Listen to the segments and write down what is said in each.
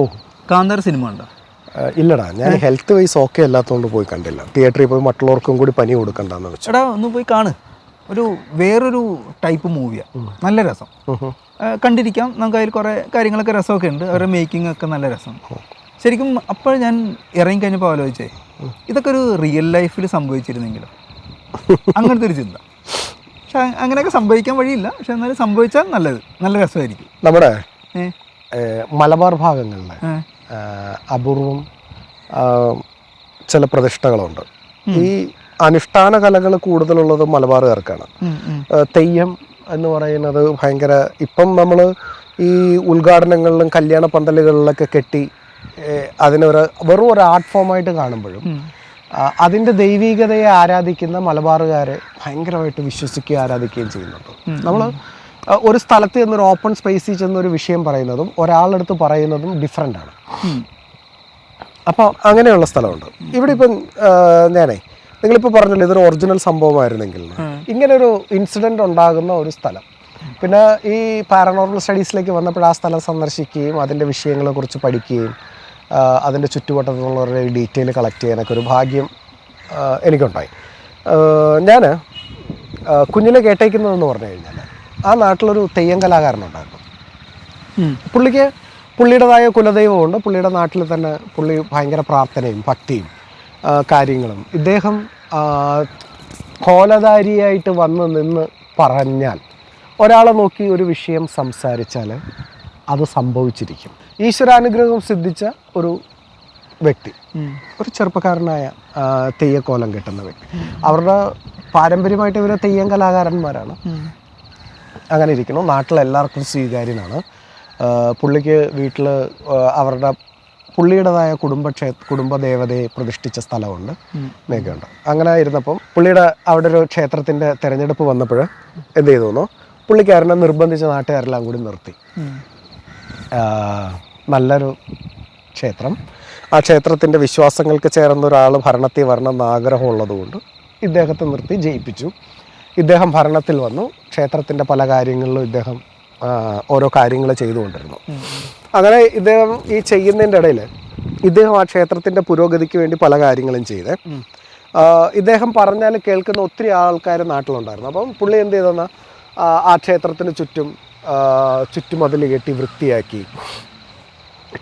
ഓ, Kantara cinema ഉണ്ടോ? ഇല്ലടാ, ഞാൻ ഹെൽത്ത് വൈസ് ഓക്കെ അല്ലാത്തതുകൊണ്ട് പോയി കണ്ടില്ല. തിയേറ്ററിൽ പോയി മറ്റുള്ളവർക്കും കൂടി പനി കൊടുക്കണ്ടെന്ന് വെച്ചു. എടാ ഒന്ന് പോയി കാണ്. വേറൊരു ടൈപ്പ് മൂവിയാണ്, നല്ല രസം. കണ്ടിരിക്കാം, നമുക്ക് അതിൽ കുറേ കാര്യങ്ങളൊക്കെ രസമൊക്കെ ഉണ്ട്. അവരുടെ മേക്കിംഗ് ഒക്കെ നല്ല രസം. ശരിക്കും അപ്പോൾ ഞാൻ ഇറങ്ങിക്കഴിഞ്ഞപ്പോൾ ആലോചിച്ചേ, ഇതൊക്കെ ഒരു റിയൽ ലൈഫിൽ സംഭവിച്ചിരുന്നെങ്കിലും അങ്ങനത്തെ ഒരു ചിന്ത. പക്ഷെ അങ്ങനെയൊക്കെ സംഭവിക്കാൻ വഴിയില്ല, പക്ഷെ എന്നാലും സംഭവിച്ചാൽ നല്ല രസമായിരിക്കും. നമ്മുടെ മലബാർ ഭാഗങ്ങളിൽ അപൂർവം ചില പ്രതിഷ്ഠകളുണ്ട്. ഈ അനുഷ്ഠാന കലകൾ കൂടുതലുള്ളത് മലബാറുകാർക്കാണ്. തെയ്യം എന്ന് പറയുന്നത് ഭയങ്കര, ഇപ്പം നമ്മൾ ഈ ഉദ്ഘാടനങ്ങളിലും കല്യാണ പന്തലുകളിലൊക്കെ കെട്ടി വെറും ഒരു ആർട്ട് ഫോമായിട്ട് കാണുമ്പോഴും അതിൻ്റെ ദൈവികതയെ ആരാധിക്കുന്ന മലബാറുകാരെ ഭയങ്കരമായിട്ട് വിശ്വസിക്കുകയും ആരാധിക്കുകയും ചെയ്യുന്നുണ്ട്. നമ്മൾ ഒരു സ്ഥലത്ത് ചെന്നൊരു ഓപ്പൺ സ്പേസിൽ ചെന്നൊരു വിഷയം പറയുന്നതും ഒരാളെടുത്ത് പറയുന്നതും ഡിഫറെൻ്റ് ആണ്. അപ്പോൾ അങ്ങനെയുള്ള സ്ഥലമുണ്ട് ഇവിടെ. ഇപ്പം നിങ്ങളിപ്പോൾ പറഞ്ഞല്ലോ ഇതൊരു ഒറിജിനൽ സംഭവമായിരുന്നെങ്കിൽ, ഇങ്ങനൊരു ഇൻസിഡൻറ്റ് ഉണ്ടാകുന്ന ഒരു സ്ഥലം, പിന്നെ ഈ പാരനോർമൽ സ്റ്റഡീസിലേക്ക് വന്നപ്പോൾ ആ സ്ഥലം സന്ദർശിക്കുകയും അതിൻ്റെ വിഷയങ്ങളെക്കുറിച്ച് പഠിക്കുകയും അതിൻ്റെ ചുറ്റുവട്ടത്തുള്ളവരുടെ ഡീറ്റെയിൽ കളക്ട് ചെയ്യാനൊക്കെ ഒരു ഭാഗ്യം എനിക്കുണ്ടായി. ഞാൻ കുഞ്ഞിലെ കേട്ടേക്കുന്നതെന്ന് പറഞ്ഞു കഴിഞ്ഞാൽ, ആ നാട്ടിലൊരു തെയ്യം കലാകാരനുണ്ടായിരുന്നു. പുള്ളിയുടേതായ കുലദൈവമുണ്ട്. പുള്ളിയുടെ നാട്ടിൽ തന്നെ പുള്ളി ഭയങ്കര പ്രാർത്ഥനയും ഭക്തിയും കാര്യങ്ങളും. ഇദ്ദേഹം കോലധാരിയായിട്ട് വന്ന് നിന്ന് പറഞ്ഞാൽ, ഒരാളെ നോക്കി ഒരു വിഷയം സംസാരിച്ചാൽ അത് സംഭവിച്ചിരിക്കും. ഈശ്വരാനുഗ്രഹം സിദ്ധിച്ച ഒരു വ്യക്തി, ഒരു ചെറുപ്പക്കാരനായ തെയ്യക്കോലം കെട്ടുന്ന വ്യക്തി. അവരുടെ പാരമ്പര്യമായിട്ട് ഇവരെ തെയ്യം കലാകാരന്മാരാണ്. അങ്ങനെ ഇരിക്കുന്നു. നാട്ടിലെല്ലാവർക്കും സ്വീകാര്യനാണ്. പുള്ളിക്ക് വീട്ടിൽ പുള്ളിയുടേതായ കുടുംബദേവതയെ പ്രതിഷ്ഠിച്ച സ്ഥലമുണ്ട്, മേഘയുണ്ട്. അങ്ങനെ ഇരുന്നപ്പം അവിടെ ഒരു ക്ഷേത്രത്തിൻ്റെ തിരഞ്ഞെടുപ്പ് വന്നപ്പോൾ എന്ത് ചെയ്തു, പുള്ളിക്കാരനെ നിർബന്ധിച്ച നാട്ടുകാരെല്ലാം കൂടി നിർത്തി. നല്ലൊരു ക്ഷേത്രം, ആ ക്ഷേത്രത്തിൻ്റെ വിശ്വാസങ്ങൾക്ക് ചേർന്ന ഒരാൾ ഭരണത്തിൽ വരണം എന്ന് ആഗ്രഹമുള്ളതുകൊണ്ട് ഇദ്ദേഹത്തെ നിർത്തി ജയിപ്പിച്ചു. ഇദ്ദേഹം ഭരണത്തിൽ വന്നു. ക്ഷേത്രത്തിൻ്റെ പല കാര്യങ്ങളിലും ഇദ്ദേഹം ഓരോ കാര്യങ്ങൾ ചെയ്തുകൊണ്ടിരുന്നു. അങ്ങനെ ഇദ്ദേഹം ഈ ചെയ്യുന്നതിൻ്റെ ഇടയിൽ ഇദ്ദേഹം ആ ക്ഷേത്രത്തിൻ്റെ പുരോഗതിക്ക് വേണ്ടി പല കാര്യങ്ങളും ചെയ്ത്, ഇദ്ദേഹം പറഞ്ഞാൽ കേൾക്കുന്ന ഒത്തിരി ആൾക്കാർ നാട്ടിലുണ്ടായിരുന്നു. അപ്പം പുള്ളി എന്ത് ചെയ്തെന്നാൽ ആ ക്ഷേത്രത്തിന് ചുറ്റുമതിൽ കെട്ടി വൃത്തിയാക്കി,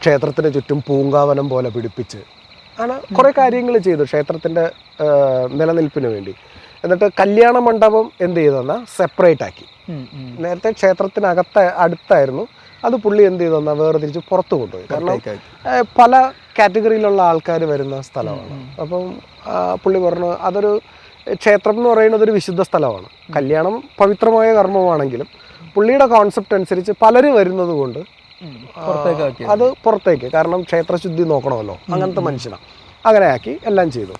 ക്ഷേത്രത്തിന് ചുറ്റും പൂങ്കാവനം പോലെ പിടിപ്പിച്ച് അങ്ങനെ കുറേ കാര്യങ്ങൾ ചെയ്തു ക്ഷേത്രത്തിൻ്റെ നിലനിൽപ്പിന് വേണ്ടി. എന്നിട്ട് കല്യാണ മണ്ഡപം എന്ത് ചെയ്തെന്നാൽ സെപ്പറേറ്റ് ആക്കി. നേരത്തെ അടുത്തായിരുന്നു, അത് പുള്ളി എന്ത് ചെയ്തെന്നാൽ വേർതിരിച്ച് പുറത്ത് കൊണ്ടുപോയി. കാരണം പല കാറ്റഗറിയിലുള്ള ആൾക്കാർ വരുന്ന സ്ഥലമാണ്. അപ്പം പുള്ളി പറഞ്ഞു, അതൊരു ക്ഷേത്രം എന്ന് പറയുന്നത് ഒരു വിശുദ്ധ സ്ഥലമാണ്. കല്യാണം പവിത്രമായ കർമ്മമാണെങ്കിലും പുള്ളിയുടെ കോൺസെപ്റ്റ് അനുസരിച്ച് പലരും വരുന്നത് കൊണ്ട് അത് പുറത്തേക്ക്, കാരണം ക്ഷേത്രശുദ്ധി നോക്കണമല്ലോ, അങ്ങനത്തെ മനുഷ്യനാണ്. അങ്ങനെ ആക്കി എല്ലാം ചെയ്തു.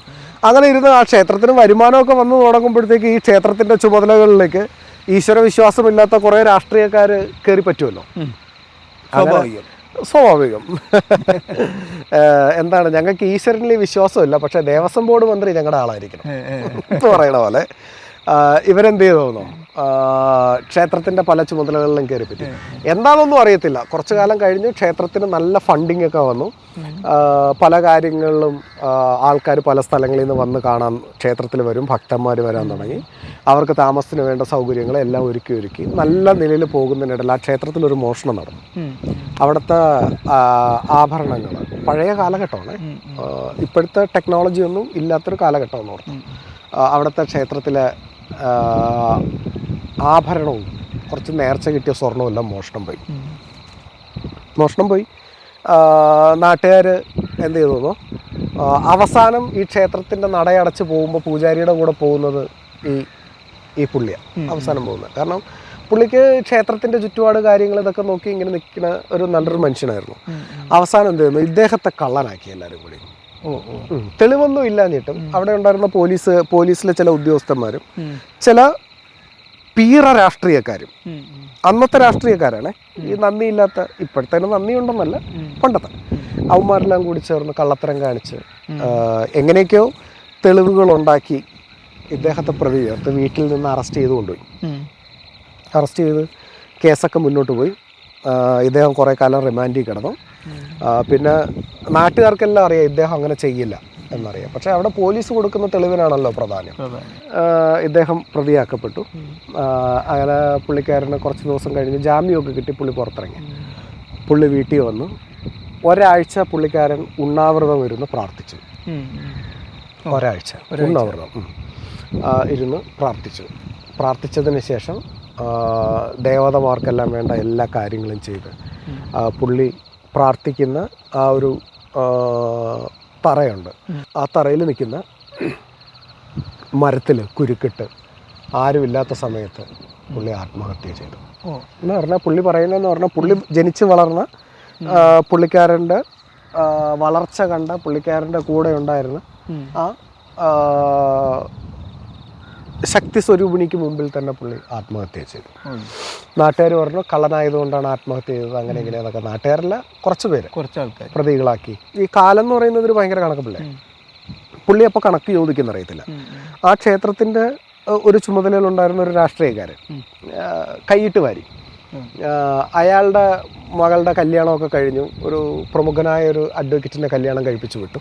അങ്ങനെ ഇരുന്ന് ആ ക്ഷേത്രത്തിന് വരുമാനമൊക്കെ വന്നു തുടങ്ങുമ്പോഴത്തേക്ക് ഈ ക്ഷേത്രത്തിൻ്റെ ചുമതലകളിലേക്ക് ഈശ്വര വിശ്വാസമില്ലാത്ത കുറേ രാഷ്ട്രീയക്കാർ കയറി പറ്റുമല്ലോ. സ്വാഭാവികം. എന്താണ്, ഞങ്ങൾക്ക് ഈശ്വരനിൽ വിശ്വാസമില്ല, പക്ഷേ ദേവസ്വം ബോർഡ് മന്ത്രി ഞങ്ങളുടെ ആളായിരിക്കണം എന്ന് പറയണ പോലെ ഇവരെന്ത് ചെയ്തോന്നോ, ക്ഷേത്രത്തിൻ്റെ പല ചുമതലകളിലും കയറി പറ്റി. എന്താണെന്നൊന്നും അറിയത്തില്ല. കുറച്ചു കാലം കഴിഞ്ഞ് ക്ഷേത്രത്തിന് നല്ല ഫണ്ടിങ് ഒക്കെ വന്നു. പല കാര്യങ്ങളിലും ആൾക്കാർ പല സ്ഥലങ്ങളിൽ നിന്ന് വന്ന് കാണാൻ ക്ഷേത്രത്തിൽ വരും, ഭക്തന്മാർ വരാൻ തുടങ്ങി. അവർക്ക് താമസത്തിന് വേണ്ട സൗകര്യങ്ങളെല്ലാം ഒരുക്കി നല്ല നിലയിൽ പോകുന്നതിനിടയിൽ ആ ക്ഷേത്രത്തിലൊരു മോഷണം നടന്നു. അവിടുത്തെ ആഭരണങ്ങൾ, പഴയ കാലഘട്ടമാണ്, ഇപ്പോഴത്തെ ടെക്നോളജി ഒന്നും ഇല്ലാത്തൊരു കാലഘട്ടമെന്ന് ഓർത്തു. അവിടുത്തെ ക്ഷേത്രത്തിലെ ആഭരണവും കുറച്ച് നേർച്ച കിട്ടിയ സ്വർണ്ണവും എല്ലാം മോഷണം പോയി. നാട്ടുകാർ എന്ത് ചെയ്തു, അവസാനം ഈ ക്ഷേത്രത്തിൻ്റെ നടയടച്ച് പോകുമ്പോൾ പൂജാരിയുടെ കൂടെ പോകുന്നത് ഈ പുള്ളിയാണ് അവസാനം പോകുന്നത്. കാരണം പുള്ളിക്ക് ക്ഷേത്രത്തിൻ്റെ ചുറ്റുപാട് കാര്യങ്ങൾ ഇതൊക്കെ നോക്കി ഇങ്ങനെ നിൽക്കുന്ന ഒരു നല്ലൊരു മനുഷ്യനായിരുന്നു. അവസാനം എന്ത് ചെയ്യുന്നു, ഇദ്ദേഹത്തെ കള്ളനാക്കി എല്ലാവരും കൂടി. തെളിവൊന്നും ഇല്ലാഞ്ഞിട്ടും അവിടെ ഉണ്ടായിരുന്ന പോലീസിലെ ചില ഉദ്യോഗസ്ഥന്മാരും ചില പീറ രാഷ്ട്രീയക്കാരും, അന്നത്തെ രാഷ്ട്രീയക്കാരാണ്, ഈ നന്ദിയില്ലാത്ത, ഇപ്പോഴത്തെ നന്ദിയുണ്ടെന്നല്ല പണ്ടത്തെ, അവന്മാരെല്ലാം കൂടി ചേർന്ന് കള്ളത്തരം കാണിച്ച് എങ്ങനെയൊക്കെയോ തെളിവുകളുണ്ടാക്കി ഇദ്ദേഹത്തെ പ്രതി ചേർത്ത് വീട്ടിൽ നിന്ന് അറസ്റ്റ് ചെയ്ത് കൊണ്ടുപോയി. അറസ്റ്റ് ചെയ്ത് കേസൊക്കെ മുന്നോട്ട് പോയി. ഇദ്ദേഹം കുറേ കാലം റിമാൻഡിൽ കിടന്നു. പിന്നെ നാട്ടുകാർക്കെല്ലാം അറിയാം ഇദ്ദേഹം അങ്ങനെ ചെയ്യില്ല എന്നറിയാം. പക്ഷേ അവിടെ പോലീസ് കൊടുക്കുന്ന തെളിവിനാണല്ലോ പ്രാധാന്യം. ഇദ്ദേഹം പ്രതിയാക്കപ്പെട്ടു. അങ്ങനെ പുള്ളിക്കാരന് കുറച്ച് ദിവസം കഴിഞ്ഞ് ജാമ്യമൊക്കെ കിട്ടി പുള്ളി പുറത്തിറങ്ങി. പുള്ളി വീട്ടിൽ വന്നു. ഒരാഴ്ച പുള്ളിക്കാരൻ ഉണ്ണാവൃതം ഇരുന്ന് പ്രാർത്ഥിച്ചു. ഒരാഴ്ച ഉണ്ണാവൃതം ഇരുന്ന് പ്രാർത്ഥിച്ചതിന് ശേഷം ദേവതമാർക്കെല്ലാം വേണ്ട എല്ലാ കാര്യങ്ങളും ചെയ്ത് പുള്ളി പ്രാർത്ഥിക്കുന്ന ആ ഒരു തറയുണ്ട്. ആ തറയിൽ നിൽക്കുന്ന മരത്തിൽ കുരുക്കിട്ട് ആരുമില്ലാത്ത സമയത്ത് പുള്ളി ആത്മഹത്യ ചെയ്തു എന്ന് പറഞ്ഞാൽ, പുള്ളി പറയുന്നതെന്ന് പറഞ്ഞാൽ പുള്ളി ജനിച്ച് വളർന്ന പുള്ളിക്കാരൻ്റെ വളർച്ച കണ്ട പുള്ളിക്കാരൻ്റെ കൂടെ ഉണ്ടായിരുന്ന ആ ശക്തി സ്വരൂപിണിക്ക് മുമ്പിൽ തന്നെ പുള്ളി ആത്മഹത്യ ചെയ്തു. നാട്ടുകാർ പറഞ്ഞു കള്ളനായതുകൊണ്ടാണ് ആത്മഹത്യ ചെയ്തത്, അങ്ങനെ ഇങ്ങനെയെന്നൊക്കെ. നാട്ടുകാരല്ല, കുറച്ച് ആൾക്കാർ പ്രതികളാക്കി. ഈ കാലം എന്ന് പറയുന്നത് ഒരു ഭയങ്കര കണക്കപ്പില്ലേ. പുള്ളി അപ്പോൾ കണക്ക് ചോദിക്കുന്നറിയത്തില്ല. ആ ക്ഷേത്രത്തിൻ്റെ ഒരു ചുമതലയിലുണ്ടായിരുന്ന ഒരു രാഷ്ട്രീയക്കാരൻ കൈയിട്ട് വാരി അയാളുടെ മകളുടെ കല്യാണമൊക്കെ കഴിഞ്ഞു. ഒരു പ്രമുഖനായ ഒരു അഡ്വക്കേറ്റിൻ്റെ കല്യാണം കഴിപ്പിച്ചു വിട്ടു.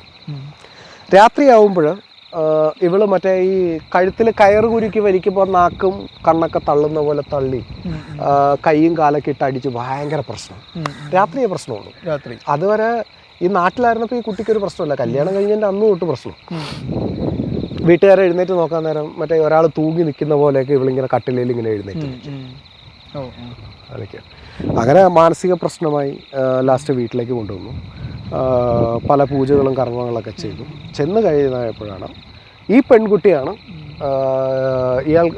രാത്രിയാവുമ്പോൾ ഇവള് മറ്റേ ഈ കഴുത്തിൽ കയറ് കുരുക്കി വലിക്കുമ്പോൾ നാക്കും കണ്ണൊക്കെ തള്ളുന്ന പോലെ തള്ളി കൈയും കാലൊക്കെ ഇട്ട് അടിച്ച് ഭയങ്കര പ്രശ്നം. രാത്രിയേ പ്രശ്നമുള്ളൂ. രാത്രി അതുവരെ ഈ നാട്ടിലായിരുന്നപ്പോൾ ഈ കുട്ടിക്കൊരു പ്രശ്നമില്ല. കല്യാണം കഴിഞ്ഞതിൻ്റെ അന്ന് തൊട്ട് പ്രശ്നം. വീട്ടുകാരെ എഴുന്നേറ്റ് നോക്കാൻ നേരം മറ്റേ ഒരാൾ തൂങ്ങി നിൽക്കുന്ന പോലെയൊക്കെ ഇവളിങ്ങനെ കട്ടിലയിൽ ഇങ്ങനെ എഴുന്നേറ്റ് അതൊക്കെ. അങ്ങനെ മാനസിക പ്രശ്നമായി ലാസ്റ്റ് വീട്ടിലേക്ക് കൊണ്ടുവന്നു. പല പൂജകളും കർമ്മങ്ങളൊക്കെ ചെയ്തു. ചെന്ന് കഴിയുന്നപ്പോഴാണ് ഈ പെൺകുട്ടിയാണ്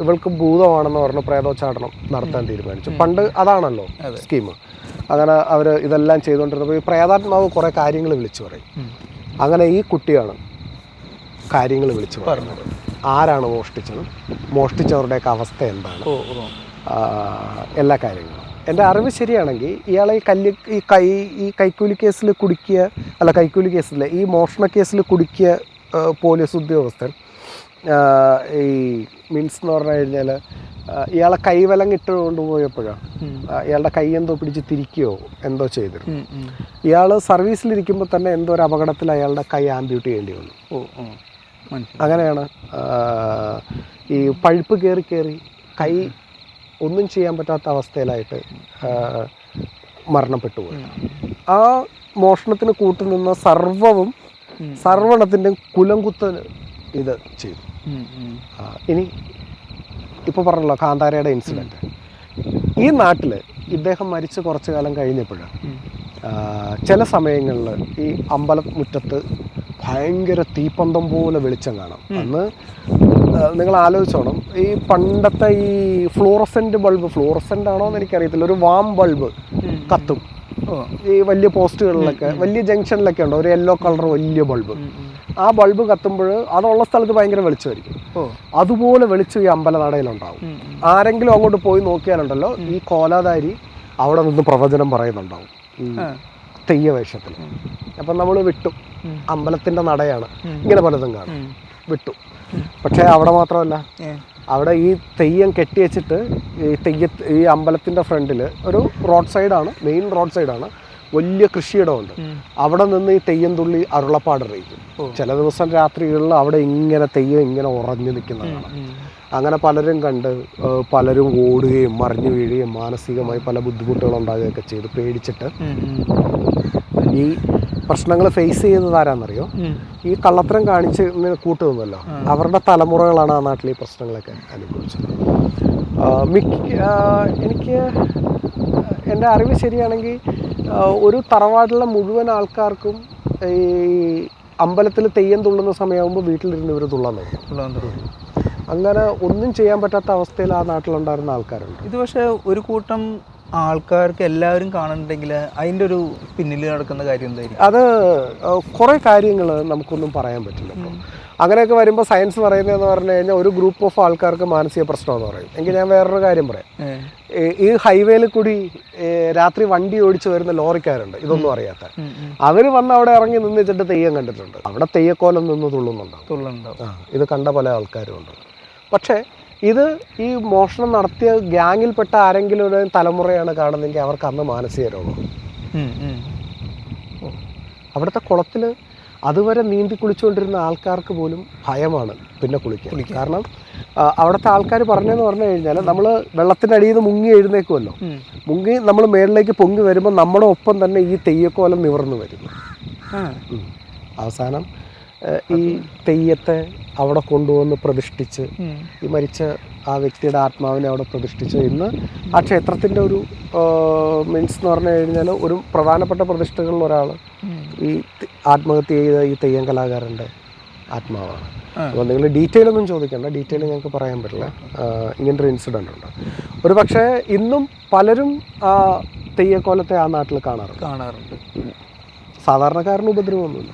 ഇവൾക്ക് ഭൂതമാണെന്ന് പറഞ്ഞ് പ്രേതോച്ചാടനം നടത്താൻ തീരുമാനിച്ചു. പണ്ട് അതാണല്ലോ സ്കീം. അങ്ങനെ അവർ ഇതെല്ലാം ചെയ്തുകൊണ്ടിരുന്നപ്പോൾ ഈ പ്രേതാത്മാവ് കുറേ കാര്യങ്ങൾ വിളിച്ചു പറയും. അങ്ങനെ ഈ കുട്ടിയാണ് കാര്യങ്ങൾ വിളിച്ചു പറയുന്നത്. ആരാണ് മോഷ്ടിച്ചത്, മോഷ്ടിച്ചവരുടെയൊക്കെ അവസ്ഥ എന്താണ്, എല്ലാ കാര്യങ്ങളും. എൻ്റെ അറിവ് ശരിയാണെങ്കിൽ ഇയാളെ ഈ കൈക്കൂലി കേസിൽ കുടുക്കിയ കൈക്കൂലി കേസിൽ ഈ മോഷണ കേസിൽ കുടുക്കിയ പോലീസ് ഉദ്യോഗസ്ഥൻ ഈ മീൻസ് എന്ന് പറഞ്ഞു കഴിഞ്ഞാൽ ഇയാളെ കൈവലങ്ങിട്ട് കൊണ്ടുപോയപ്പോഴാണ് ഇയാളുടെ കൈ എന്തോ പിടിച്ച് തിരിക്കുകയോ എന്തോ ചെയ്തിരുന്നു. ഇയാൾ സർവീസിലിരിക്കുമ്പോൾ തന്നെ എന്തോ ഒരു അപകടത്തിൽ അയാളുടെ കൈ ആംപ്യൂട്ട് ചെയ്യേണ്ടി വന്നു. അങ്ങനെയാണ് ഈ പഴുപ്പ് കയറി കൈ ഒന്നും ചെയ്യാൻ പറ്റാത്ത അവസ്ഥയിലായിട്ട് മരണപ്പെട്ടു പോയി. ആ മോഷണത്തിന് കൂട്ടുനിന്ന സർവണത്തിൻ്റെ കുലംകുത്തൽ ഇത് ചെയ്തു. ഇനി ഇപ്പോൾ പറഞ്ഞല്ലോ കാന്താരയുടെ ഇൻസിഡൻറ്റ്. ഈ നാട്ടിൽ ഇദ്ദേഹം മരിച്ച് കുറച്ചു കാലം കഴിഞ്ഞപ്പോഴാണ് ചില സമയങ്ങളിൽ ഈ അമ്പലമുറ്റത്ത് ഭയങ്കര തീപ്പന്തം പോലെ വെളിച്ചം കാണാം. അന്ന് നിങ്ങൾ ആലോചിച്ചോണം, ഈ പണ്ടത്തെ ഈ ഫ്ലൂറസെൻ്റ് ആണോ എന്ന് എനിക്കറിയത്തില്ല, ഒരു വാം ബൾബ് കത്തും ഈ വലിയ പോസ്റ്റുകളിലൊക്കെ, വലിയ ജംഗ്ഷനിലൊക്കെ ഉണ്ടോ ഒരു യെല്ലോ കളർ വലിയ ബൾബ്. ആ ബൾബ് കത്തുമ്പോൾ അതുള്ള സ്ഥലത്ത് ഭയങ്കര വെളിച്ചമായിരിക്കും. അതുപോലെ വെളിച്ചം ഈ അമ്പലനടയിലുണ്ടാവും. ആരെങ്കിലും അങ്ങോട്ട് പോയി നോക്കിയാലുണ്ടല്ലോ ഈ കോലാധാരി അവിടെ നിന്ന് പ്രവചനം പറയുന്നുണ്ടാവും തെയ്യവേഷത്തിൽ. അപ്പം നമ്മൾ വിട്ടു, അമ്പലത്തിൻ്റെ നടയാണ്, ഇങ്ങനെ പലതും കാണും, വിട്ടു. പക്ഷേ അവിടെ മാത്രമല്ല, അവിടെ ഈ തെയ്യം കെട്ടിവെച്ചിട്ട് ഈ അമ്പലത്തിൻ്റെ ഫ്രണ്ടിൽ ഒരു റോഡ് സൈഡാണ്, മെയിൻ റോഡ് സൈഡാണ്, വലിയ കൃഷിയിടമുണ്ട്. അവിടെ നിന്ന് ഈ തെയ്യം തുള്ളി അരുളപ്പാടറിയിക്കും. ചില ദിവസം രാത്രികളിൽ അവിടെ ഇങ്ങനെ തെയ്യം ഇങ്ങനെ ഉറഞ്ഞു നിൽക്കുന്നതാണ്. അങ്ങനെ പലരും കണ്ട് പലരും ഓടുകയും മറിഞ്ഞു വീഴുകയും മാനസികമായി പല ബുദ്ധിമുട്ടുകളുണ്ടാകുകയൊക്കെ ചെയ്ത് പേടിച്ചിട്ട് ഈ പ്രശ്നങ്ങൾ ഫേസ് ചെയ്യുന്നത് ആരാന്നറിയോ? ഈ കള്ളത്തരം കാണിച്ച് കൂട്ടുനിന്നല്ലോ അവരുടെ തലമുറകളാണ് ആ നാട്ടിൽ ഈ പ്രശ്നങ്ങളൊക്കെ അനുഭവിച്ചത്. എനിക്ക് എൻ്റെ അറിവ് ശരിയാണെങ്കിൽ ഒരു തറവാട്ടിലെ മുഴുവൻ ആൾക്കാർക്കും ഈ അമ്പലത്തിൽ തെയ്യം തുള്ളുന്ന സമയമാകുമ്പോൾ വീട്ടിലിരുന്ന് ഇവർ തുള്ളാൻ തുടങ്ങും. അങ്ങനെ ഒന്നും ചെയ്യാൻ പറ്റാത്ത അവസ്ഥയിൽ ആ നാട്ടിലുണ്ടായിരുന്ന ആൾക്കാരുണ്ട്. ഇത് പക്ഷേ ഒരു കൂട്ടം ആൾക്കാർക്ക് എല്ലാവരും കാണുന്നുണ്ടെങ്കിൽ അതിൻ്റെ ഒരു പിന്നിൽ നടക്കുന്ന കാര്യം എന്തായിരിക്കും? അത് കുറേ കാര്യങ്ങൾ നമുക്കൊന്നും പറയാൻ പറ്റില്ല. ഇപ്പോൾ അങ്ങനെയൊക്കെ വരുമ്പോൾ സയൻസ് പറയുന്നതെന്ന് പറഞ്ഞു കഴിഞ്ഞാൽ ഒരു ഗ്രൂപ്പ് ഓഫ് ആൾക്കാർക്ക് മാനസിക പ്രശ്നമെന്ന് പറയും. എങ്കിൽ ഞാൻ വേറൊരു കാര്യം പറയാം. ഈ ഹൈവേയിൽ കൂടി രാത്രി വണ്ടി ഓടിച്ച് വരുന്ന ലോറിക്കാരുണ്ട്, ഇതൊന്നും അറിയാത്ത. അവർ വന്ന് അവിടെ ഇറങ്ങി നിന്നിട്ട് തെയ്യം കണ്ടിട്ടുണ്ട്. അവിടെ തെയ്യക്കോലം നിന്ന് തുള്ളുന്നുണ്ടാവും. ഇത് കണ്ട പല ആൾക്കാരും ഉണ്ട്. പക്ഷേ ഇത് ഈ മോഷണം നടത്തിയ ഗ്യാങ്ങിൽപ്പെട്ട ആരെങ്കിലും ഒരു തലമുറയാണ് കാണുന്നതെങ്കിൽ അവർക്ക് അന്ന് മാനസിക രോഗം. അവിടുത്തെ കുളത്തിൽ അതുവരെ നീന്തി കുളിച്ചുകൊണ്ടിരുന്ന ആൾക്കാർക്ക് പോലും ഭയമാണ് പിന്നെ കുളിക്കാൻ. കാരണം അവിടുത്തെ ആൾക്കാർ പറഞ്ഞതെന്ന് പറഞ്ഞു കഴിഞ്ഞാൽ നമ്മൾ വെള്ളത്തിൻ്റെ അടിയിൽ നിന്ന് മുങ്ങി എഴുന്നേക്കുമല്ലോ, മുങ്ങി നമ്മൾ മേളിലേക്ക് പൊങ്ങി വരുമ്പോൾ നമ്മുടെ ഒപ്പം തന്നെ ഈ തെയ്യക്കോലം നിവർന്നു വരുന്നു. അവസാനം ഈ തെയ്യത്തെ അവിടെ കൊണ്ടുവന്ന് പ്രതിഷ്ഠിച്ച് ഈ മരിച്ച ആ വ്യക്തിയുടെ ആത്മാവിനെ അവിടെ പ്രതിഷ്ഠിച്ച് ഇന്ന് ആ ക്ഷേത്രത്തിൻ്റെ ഒരു മീൻസ് എന്ന് പറഞ്ഞു കഴിഞ്ഞാൽ ഒരു പ്രധാനപ്പെട്ട പ്രതിഷ്ഠകളിൽ ഒരാൾ ഈ ആത്മഹത്യ ചെയ്ത ഈ തെയ്യം കലാകാരൻ്റെ ആത്മാവാണ്. അപ്പോൾ നിങ്ങൾ ഡീറ്റെയിൽ ഒന്നും ചോദിക്കണ്ട, ഡീറ്റെയിൽ ഞങ്ങൾക്ക് പറയാൻ പറ്റില്ല. ഇങ്ങനൊരു ഇൻസിഡൻ്റ് ഉണ്ട്. ഒരു പക്ഷേ ഇന്നും പലരും ആ തെയ്യക്കോലത്തെ ആ നാട്ടിൽ കാണാറുണ്ട്. സാധാരണക്കാരന് ഉപദ്രവമൊന്നുമില്ല.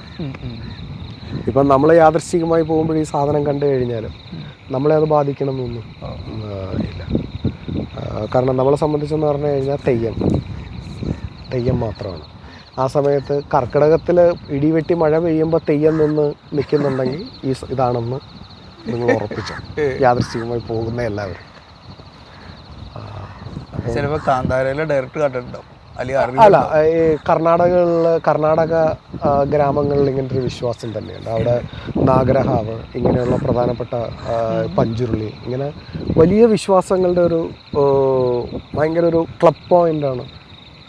ഇപ്പം നമ്മൾ യാദൃശ്ചികമായി പോകുമ്പോൾ ഈ സാധനം കണ്ടു കഴിഞ്ഞാലും നമ്മളെ അത് ബാധിക്കണമെന്നൊന്നും ഇല്ല. കാരണം നമ്മളെ സംബന്ധിച്ചെന്ന് പറഞ്ഞു കഴിഞ്ഞാൽ തെയ്യം മാത്രമാണ്. ആ സമയത്ത് കർക്കിടകത്തിൽ ഇടിവെട്ടി മഴ പെയ്യുമ്പോൾ തെയ്യം നിന്ന് നിൽക്കുന്നുണ്ടെങ്കിൽ ഇതാണെന്ന് നിങ്ങൾ ഉറപ്പിച്ചു യാദൃശ്ചികമായി പോകുന്ന എല്ലാവരും. ചിലപ്പോൾ കാന്താരയിലെ ഡയറക്റ്റ് കണ്ടിട്ടുണ്ടാവും. അല്ല, ഈ കർണാടക ഗ്രാമങ്ങളിൽ ഇങ്ങനത്തെ ഒരു വിശ്വാസം തന്നെയുണ്ട്. അവിടെ നാഗരഹാവ്, ഇങ്ങനെയുള്ള പ്രധാനപ്പെട്ട പഞ്ചുരുളി, ഇങ്ങനെ വലിയ വിശ്വാസങ്ങളുടെ ഒരു ഭയങ്കര ഒരു ക്ലബ് പോയിൻ്റാണ്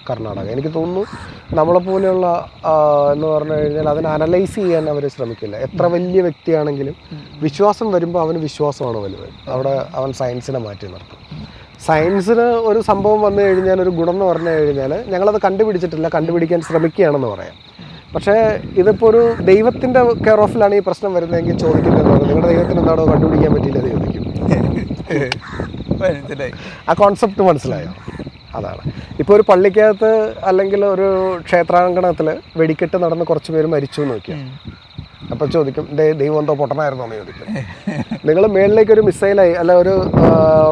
കർണാടക. എനിക്ക് തോന്നുന്നു നമ്മളെപ്പോലെയുള്ള എന്ന് പറഞ്ഞു കഴിഞ്ഞാൽ അതിനെ അനലൈസ് ചെയ്യാൻ അവർ ശ്രമിക്കില്ല. എത്ര വലിയ വ്യക്തിയാണെങ്കിലും വിശ്വാസം വരുമ്പോൾ അവന് വിശ്വാസമാണ് വലുത്. അവിടെ അവൻ സയൻസിനെ മാറ്റി നിർത്തും. സയൻസിന് ഒരു സംഭവം വന്നു കഴിഞ്ഞാൽ ഒരു ഗുണം എന്ന് പറഞ്ഞു കഴിഞ്ഞാൽ ഞങ്ങളത് കണ്ടുപിടിച്ചിട്ടില്ല, കണ്ടുപിടിക്കാൻ ശ്രമിക്കുകയാണെന്ന് പറയാം. പക്ഷേ ഇതിപ്പോൾ ഒരു ദൈവത്തിൻ്റെ കെയർ ഓഫിലാണ് ഈ പ്രശ്നം വരുന്നതെങ്കിൽ ചോദിക്കുന്നത് നിങ്ങളുടെ ദൈവത്തിന് എന്താണോ കണ്ടുപിടിക്കാൻ പറ്റിയില്ല എന്ന് ചോദിക്കും. ആ കോൺസെപ്റ്റ് മനസ്സിലായോ? അതാണ്. ഇപ്പോൾ ഒരു പള്ളിക്കകത്ത് അല്ലെങ്കിൽ ഒരു ക്ഷേത്രാങ്കണത്തിൽ വെടിക്കെട്ട് നടന്ന് കുറച്ച് പേര് മരിച്ചു എന്ന് നോക്കിയാൽ അപ്പോൾ ചോദിക്കും ദൈവം എന്തോ പൊട്ടനായിരുന്നോ എന്ന് ചോദിക്കും. നിങ്ങൾ മേളിലേക്ക് ഒരു മിസൈലായി അല്ല ഒരു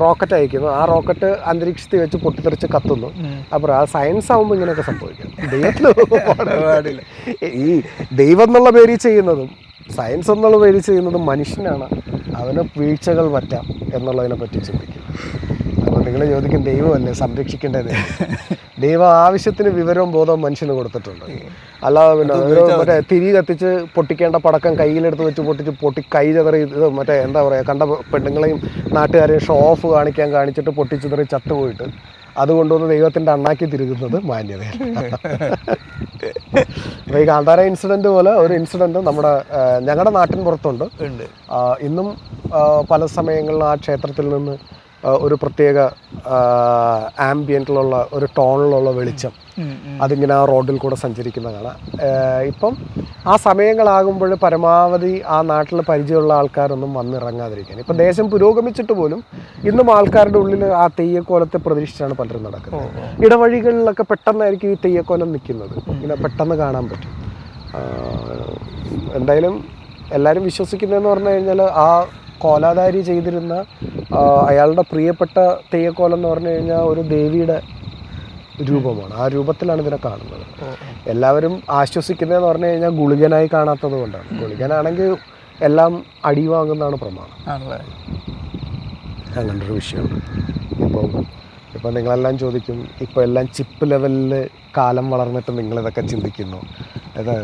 റോക്കറ്റ് അയക്കുന്നു, ആ റോക്കറ്റ് അന്തരീക്ഷത്തിൽ വെച്ച് പൊട്ടിത്തെറിച്ച് കത്തുന്നു. അപ്പോൾ ആ സയൻസ് ആകുമ്പോൾ ഇങ്ങനെയൊക്കെ സംഭവിക്കും. ദൈവത്തിന് പാടില്ല. ഈ ദൈവം എന്നുള്ള പേര് ചെയ്യുന്നതും സയൻസ് എന്നുള്ള പേര് ചെയ്യുന്നതും മനുഷ്യനാണ്. അവന് വീഴ്ചകൾ പറ്റാം എന്നുള്ളതിനെ പറ്റി ചിന്തിക്കും. അപ്പോൾ നിങ്ങൾ ചോദിക്കും ദൈവമല്ലേ സംരക്ഷിക്കേണ്ടത്? ദൈവം ആവശ്യത്തിന് വിവരവും ബോധവും മനുഷ്യന് കൊടുത്തിട്ടുണ്ട്. അല്ലാതെ പിന്നെ ഒരു മറ്റേ തിരി കത്തിച്ച് പൊട്ടിക്കേണ്ട പടക്കം കയ്യിലെടുത്ത് വെച്ച് പൊട്ടി കൈ ചെതറി ഇത് മറ്റേ എന്താ പറയുക കണ്ട പെണ്ണുങ്ങളെയും നാട്ടുകാരെയും ഷോ ഓഫ് കാണിച്ചിട്ട് പൊട്ടിച്ചെതറി ചത്തുപോയിട്ട് അതുകൊണ്ടൊന്ന് ദൈവത്തിൻ്റെ അണ്ണാക്കി തിരുകുന്നത് മാന്യതയല്ല. അപ്പോൾ ഈ കാന്താര ഇൻസിഡൻറ്റ് പോലെ ഒരു ഇൻസിഡൻറ്റ് ഞങ്ങളുടെ നാട്ടിൻ പുറത്തുണ്ട്. ഇന്നും പല സമയങ്ങളിൽ ആ ക്ഷേത്രത്തിൽ നിന്ന് ഒരു പ്രത്യേക ആംബിയൻറ്റിലുള്ള ഒരു ടോണിലുള്ള വെളിച്ചം അതിങ്ങനെ ആ റോഡിൽ കൂടെ സഞ്ചരിക്കുന്ന കാണാം. ഇപ്പം ആ സമയങ്ങളാകുമ്പോൾ പരമാവധി ആ നാട്ടിൽ പരിചയമുള്ള ആൾക്കാരൊന്നും വന്നിറങ്ങാതിരിക്കാൻ. ഇപ്പം ദേശം പുരോഗമിച്ചിട്ട് പോലും ഇന്നും ആൾക്കാരുടെ ഉള്ളിൽ ആ തെയ്യക്കോലത്തെ പ്രതീക്ഷിച്ചാണ് പലരും നടക്കുന്നത്. ഇടവഴികളിലൊക്കെ പെട്ടെന്നായിരിക്കും ഈ തെയ്യക്കോലം നിൽക്കുന്നത്, ഇങ്ങനെ പെട്ടെന്ന് കാണാൻ പറ്റും. എന്തായാലും എല്ലാവരും വിശ്വസിക്കുന്നതെന്ന് പറഞ്ഞു കഴിഞ്ഞാൽ ആ കോലാധാരി ചെയ്തിരുന്ന അയാളുടെ പ്രിയപ്പെട്ട തെയ്യക്കോലം എന്ന് പറഞ്ഞു കഴിഞ്ഞാൽ ഒരു ദേവിയുടെ രൂപമാണ്. ആ രൂപത്തിലാണ് ഇതിനെ കാണുന്നത്. എല്ലാവരും ആശ്വസിക്കുന്നതെന്ന് പറഞ്ഞു കഴിഞ്ഞാൽ ഗുളികനായി കാണാത്തത് കൊണ്ടാണ്. ഗുളികനാണെങ്കിൽ എല്ലാം അടി വാങ്ങുന്നതാണ് പ്രമാണം. അങ്ങനൊരു വിഷയമുണ്ട്. ഇപ്പം നിങ്ങളെല്ലാം ചോദിക്കും, ഇപ്പോൾ എല്ലാം ചിപ്പ് ലെവലിൽ കാലം വളർന്നിട്ട് നിങ്ങളിതൊക്കെ ചിന്തിക്കുന്നു. അത്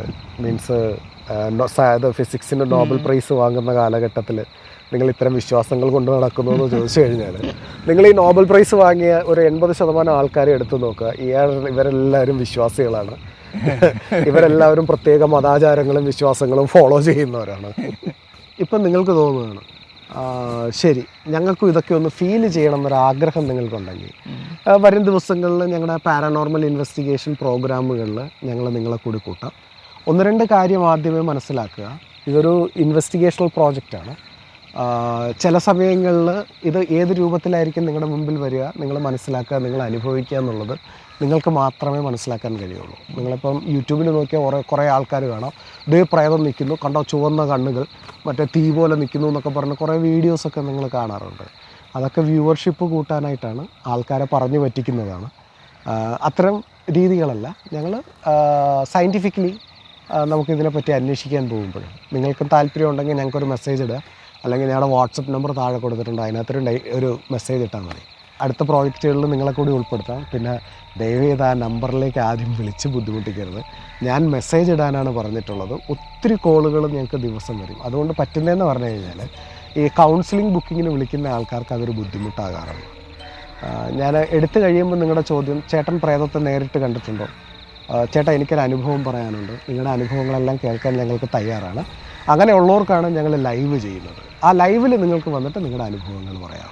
മീൻസ് ഫിസിക്സിന് നോബൽ പ്രൈസ് വാങ്ങുന്ന കാലഘട്ടത്തിൽ നിങ്ങൾ ഇത്തരം വിശ്വാസങ്ങൾ കൊണ്ട് നടക്കുന്നു എന്ന് ചോദിച്ചു കഴിഞ്ഞാൽ നിങ്ങൾ ഈ നോബൽ പ്രൈസ് വാങ്ങിയ ഒരു 80% ആൾക്കാരെ എടുത്തു നോക്കുക. ഇവരെല്ലാവരും വിശ്വാസികളാണ്. ഇവരെല്ലാവരും പ്രത്യേക മതാചാരങ്ങളും വിശ്വാസങ്ങളും ഫോളോ ചെയ്യുന്നവരാണ്. ഇപ്പം നിങ്ങൾക്ക് തോന്നുകയാണ് ശരി ഞങ്ങൾക്കും ഇതൊക്കെ ഒന്ന് ഫീൽ ചെയ്യണം എന്നൊരാഗ്രഹം നിങ്ങൾക്കുണ്ടെങ്കിൽ വരും ദിവസങ്ങളിൽ ഞങ്ങളുടെ പാരനോർമൽ ഇൻവെസ്റ്റിഗേഷൻ പ്രോഗ്രാമുകളിൽ ഞങ്ങൾ നിങ്ങളെ കൂടി കൂട്ടാം. 1-2 കാര്യം ആദ്യമേ മനസ്സിലാക്കുക. ഇതൊരു ഇൻവെസ്റ്റിഗേഷണൽ പ്രോജക്റ്റാണ്. ചില സമയങ്ങളിൽ ഇത് ഏത് രൂപത്തിലായിരിക്കും നിങ്ങളുടെ മുമ്പിൽ വരിക, നിങ്ങൾ മനസ്സിലാക്കുക, നിങ്ങൾ അനുഭവിക്കുക എന്നുള്ളത് നിങ്ങൾക്ക് മാത്രമേ മനസ്സിലാക്കാൻ കഴിയുള്ളൂ. നിങ്ങളിപ്പം യൂട്യൂബിൽ നോക്കിയാൽ കുറേ ആൾക്കാർ കാണാം, ഇതേ പ്രേതം നിൽക്കുന്നു, കണ്ടോ ചുവന്ന കണ്ണുകൾ, മറ്റേ തീ പോലെ നിൽക്കുന്നു എന്നൊക്കെ പറഞ്ഞ് കുറേ വീഡിയോസൊക്കെ നിങ്ങൾ കാണാറുണ്ട്. അതൊക്കെ വ്യൂവർഷിപ്പ് കൂട്ടാനായിട്ടാണ്, ആൾക്കാരെ പറഞ്ഞു പറ്റിക്കുന്നതാണ്. അത്തരം രീതികളല്ല. ഞങ്ങൾ സയൻറ്റിഫിക്കലി നമുക്കിതിനെപ്പറ്റി അന്വേഷിക്കാൻ പോകുമ്പോൾ നിങ്ങൾക്കും താല്പര്യം ഉണ്ടെങ്കിൽ ഞങ്ങൾക്കൊരു മെസ്സേജ് ഇടുക, അല്ലെങ്കിൽ ഞങ്ങളുടെ വാട്സപ്പ് നമ്പർ താഴെ കൊടുത്തിട്ടുണ്ട്, അതിനകത്തൊരു മെസ്സേജ് ഇട്ടാൽ മതി. അടുത്ത പ്രോജക്റ്റുകളിൽ നിങ്ങളെ കൂടി ഉൾപ്പെടുത്താം. പിന്നെ ദയവ് ചെയ്ത് ആ നമ്പറിലേക്ക് ആദ്യം വിളിച്ച് ബുദ്ധിമുട്ടിക്കരുത്. ഞാൻ മെസ്സേജ് ഇടാനാണ് പറഞ്ഞിട്ടുള്ളത്. ഒത്തിരി കോളുകൾ ഞങ്ങൾക്ക് ദിവസം വരും. അതുകൊണ്ട് പറ്റുന്നതെന്ന് പറഞ്ഞു കഴിഞ്ഞാൽ ഈ കൗൺസിലിംഗ് ബുക്കിങ്ങിന് വിളിക്കുന്ന ആൾക്കാർക്ക് അതൊരു ബുദ്ധിമുട്ടാകാറുണ്ട്. ഞാൻ എടുത്തു കഴിയുമ്പോൾ നിങ്ങളുടെ ചോദ്യം, ചേട്ടൻ പ്രേതത്തെ നേരിട്ട് കണ്ടിട്ടുണ്ടോ? ചേട്ടാ, എനിക്കൊരു അനുഭവം പറയാനുണ്ട്. നിങ്ങളുടെ അനുഭവങ്ങളെല്ലാം കേൾക്കാൻ ഞങ്ങൾക്ക് തയ്യാറാണ്. അങ്ങനെയുള്ളവർക്കാണ് ഞങ്ങൾ ലൈവ് ചെയ്യുന്നത്. ആ ലൈവിൽ നിങ്ങൾക്ക് വന്നിട്ട് നിങ്ങളുടെ അനുഭവങ്ങൾ പറയാം.